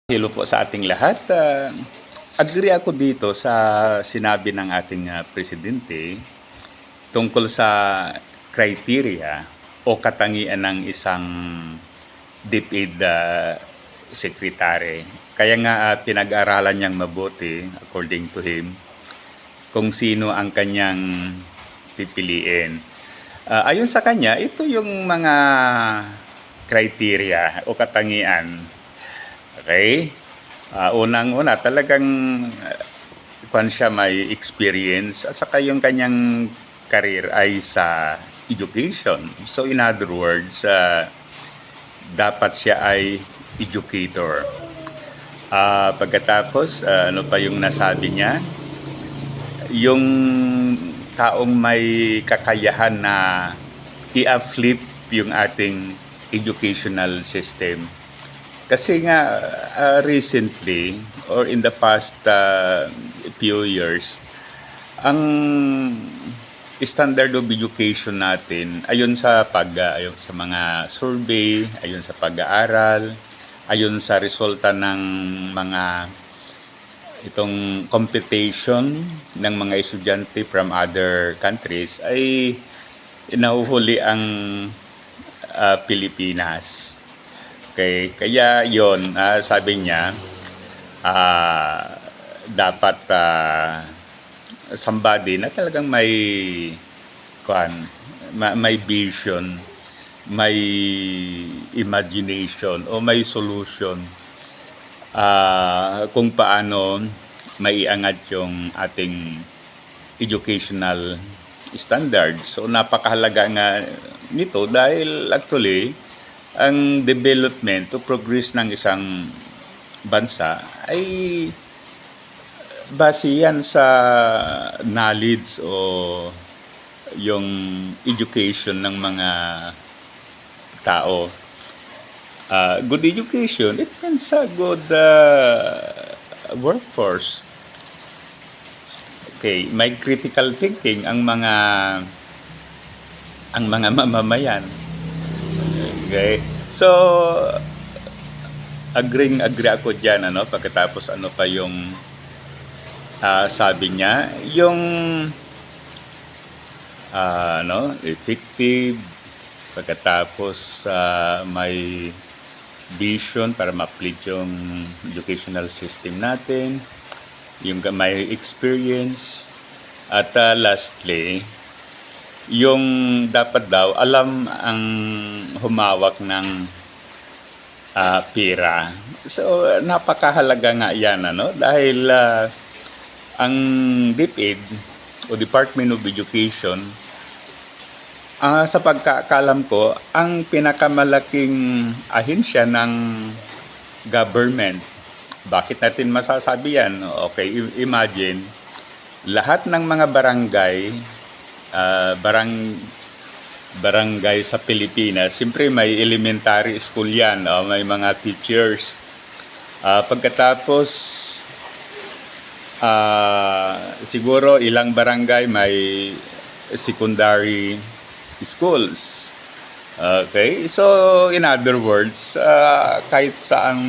Hello po sa ating lahat. Agree ako dito sa sinabi ng ating presidente tungkol sa criteria o katangian ng isang DepEd secretary. Kaya nga pinag-aralan niyang mabuti, according to him, kung sino ang kanyang pipiliin. Ayon sa kanya, ito yung mga criteria o katangian. Okay? Unang-una, talagang siya may experience at saka yung kanyang career ay sa education. So in other words, dapat siya ay educator. Pagkatapos, ano pa yung nasabi niya? Yung taong may kakayahan na i-flip yung ating educational system. Kasi nga recently or in the past few years, ang standard of education natin ayon sa ayon sa mga survey, ayon sa pag-aaral, ayon sa resulta ng mga itong competition ng mga estudyante from other countries ay nahuhuli ang Pilipinas. Okay, kaya yon sabi niya dapat somebody na talagang may may vision, may imagination o may solution kung paano maiangat yung ating educational standard. So napakahalaga nga nito dahil actually ang development o progress ng isang bansa ay base yan sa knowledge o yung education ng mga tao. Good education, it means a good workforce. Okay, may critical thinking ang mga mamamayan. Okay. So, agree ako diyan pagkatapos ano pa yung sabi niya, yung effective, pagkatapos may vision para ma-upgrade yung educational system natin, yung may experience, at lastly, yung dapat daw alam ang humawak ng pera. So napakahalaga nga yan dahil ang DepEd o Department of Education sa pagkakalam ko ang pinakamalaking ahensya ng government. Bakit natin masasabi yan? Okay, imagine lahat ng mga barangay sa Pilipinas, siyempre may elementary school yan, may mga teachers. Pagkatapos, siguro ilang barangay may secondary schools. Okay, so in other words, kahit saang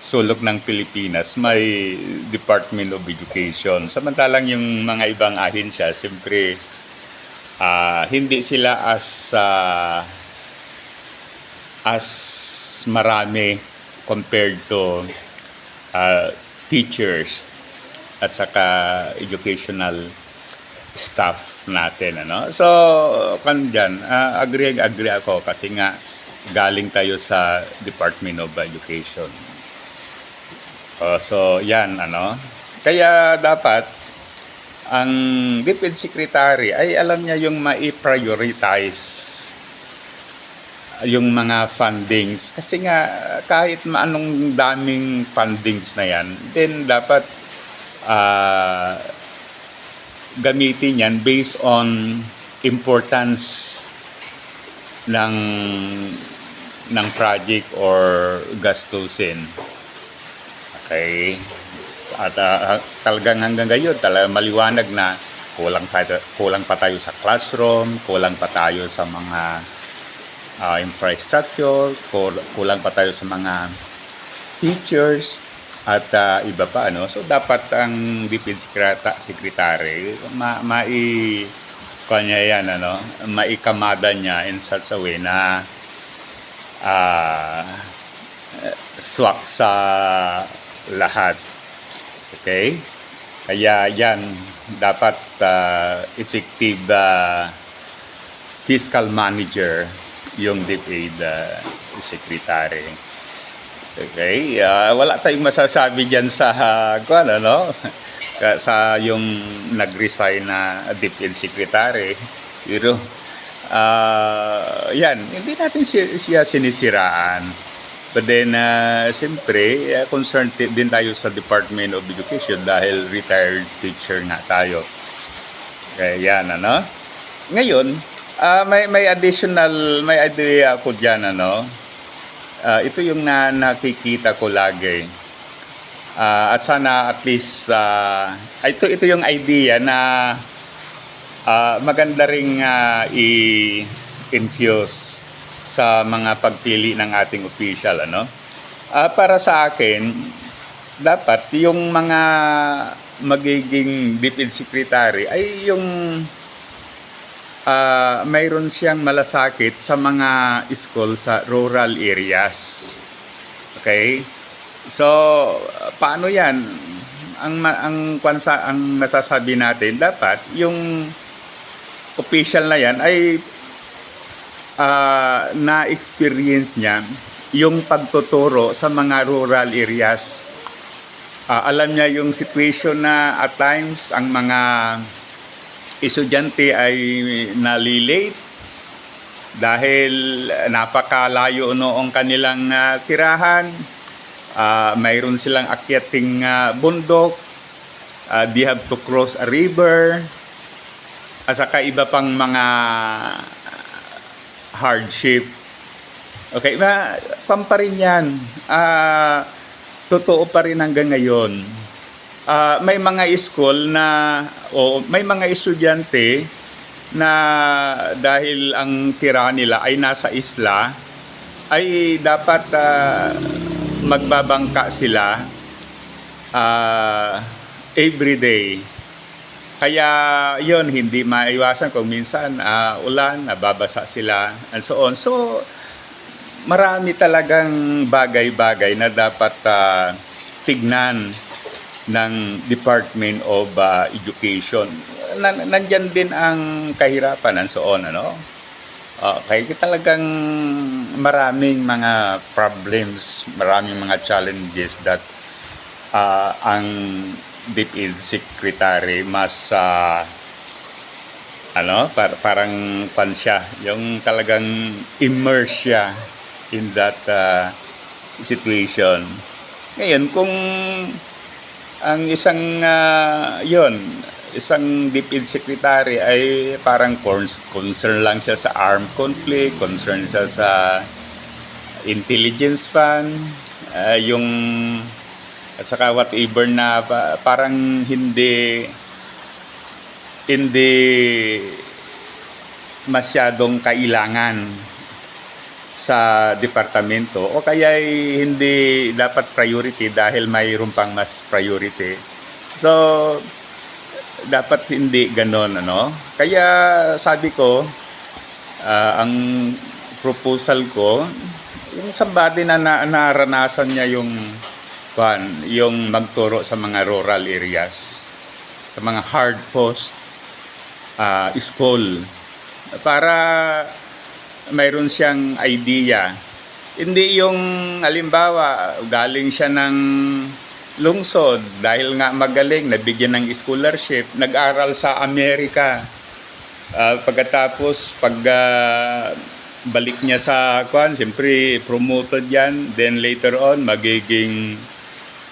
sulok ng Pilipinas may Department of Education. Samantalang yung mga ibang ahensya, siyempre hindi sila as marami compared to teachers at saka educational staff natin So agree ako kasi nga galing tayo sa Department of Education. So yan kaya dapat ang DepEd Secretary ay alam niya yung mai-prioritize yung mga fundings kasi nga kahit anong daming fundings na yan, then dapat gamitin yan based on importance ng project or gastusin. Okay? At talagang hanggang ngayon, maliwanag na kulang pa tayo sa classroom, kulang pa tayo sa mga infrastructure, kulang pa tayo sa mga teachers, at iba pa, ano. So, dapat ang DepEd Secretary, kanya yan, ano, maikamada niya in such a way na ah, swak sa lahat. Okay? Kaya yan, dapat effective fiscal manager yung DepEd Secretary. Okay? Wala tayong masasabi dyan sa, ano, sa yung nag-resign na DepEd Secretary. Pero, yan, hindi natin siya sinisiraan. But then, siyempre, concerned din tayo sa Department of Education dahil retired teacher nga tayo. Kaya yan, ano. Ngayon, may idea ako dyan, ano. Ito yung nakikita ko lagi. At sana at least, ito yung idea na maganda ring i-infuse sa mga pagpili ng ating official, ano. Para sa akin, dapat yung mga magiging DepEd Secretary ay yung mayroon siyang malasakit sa mga school sa rural areas. Okay? So, paano 'yan? Ang nasasabi natin, dapat yung official na 'yan ay na-experience niya yung pagtuturo sa mga rural areas. Alam niya yung situation na at times ang mga estudyante ay nalilate dahil napakalayo noong kanilang tirahan. Mayroon silang akyating bundok. They have to cross a river. At saka iba pang mga hardship. Okay, pa rin yan. Totoo pa rin hanggang ngayon. May mga school na, may mga estudyante na dahil ang tirahan nila ay nasa isla, ay dapat magbabangka sila everyday. Kaya yon hindi maiwasan kung minsan ulan, nababasa sila, and so on. So, marami talagang bagay-bagay na dapat tignan ng Department of Education. Nandyan din ang kahirapan and so on, ano? Kaya talagang maraming mga problems, maraming mga challenges that ang DepEd Secretary mas parang siya, yung talagang immerse siya in that situation. Ngayon, kung ang isang isang DepEd Secretary ay parang concern lang siya sa armed conflict, concern siya sa intelligence fund, at saka whatever na parang hindi masyadong kailangan sa departamento o kaya hindi dapat priority dahil mayroon pang mas priority. So, dapat hindi ganon, ano? Kaya sabi ko, ang proposal ko, yung somebody na naranasan niya yung magturo sa mga rural areas, sa mga hard post school, para mayroon siyang idea. Hindi yung halimbawa galing siya ng lungsod dahil nga magaling, nabigyan ng scholarship, nag-aral sa Amerika. Pagkatapos balik niya sa siyempre promoted yan, then later on magiging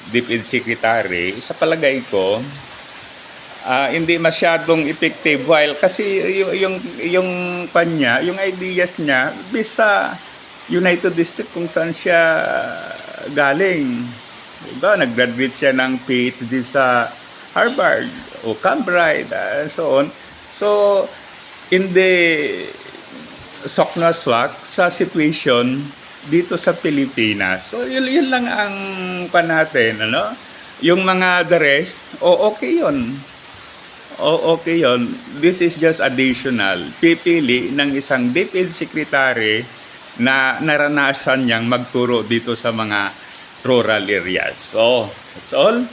DepEd Secretary. Sa palagay ko, hindi masyadong effective while kasi yung ideas niya bisa United States kung saan siya galing. Diba? Nag-graduate siya ng PhD sa Harvard o Cambridge, and so on. So, hindi swak na swak sa situation dito sa Pilipinas. So, yun lang ang pa natin, ano? Yung mga the rest, okay yun. Okay yun. This is just additional. Pipili ng isang DepEd Secretary na naranasan niyang magturo dito sa mga rural areas. So, that's all.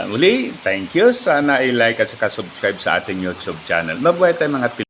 Muli, thank you. Sana i-like at saka subscribe sa ating YouTube channel. Mabuhay tayo mga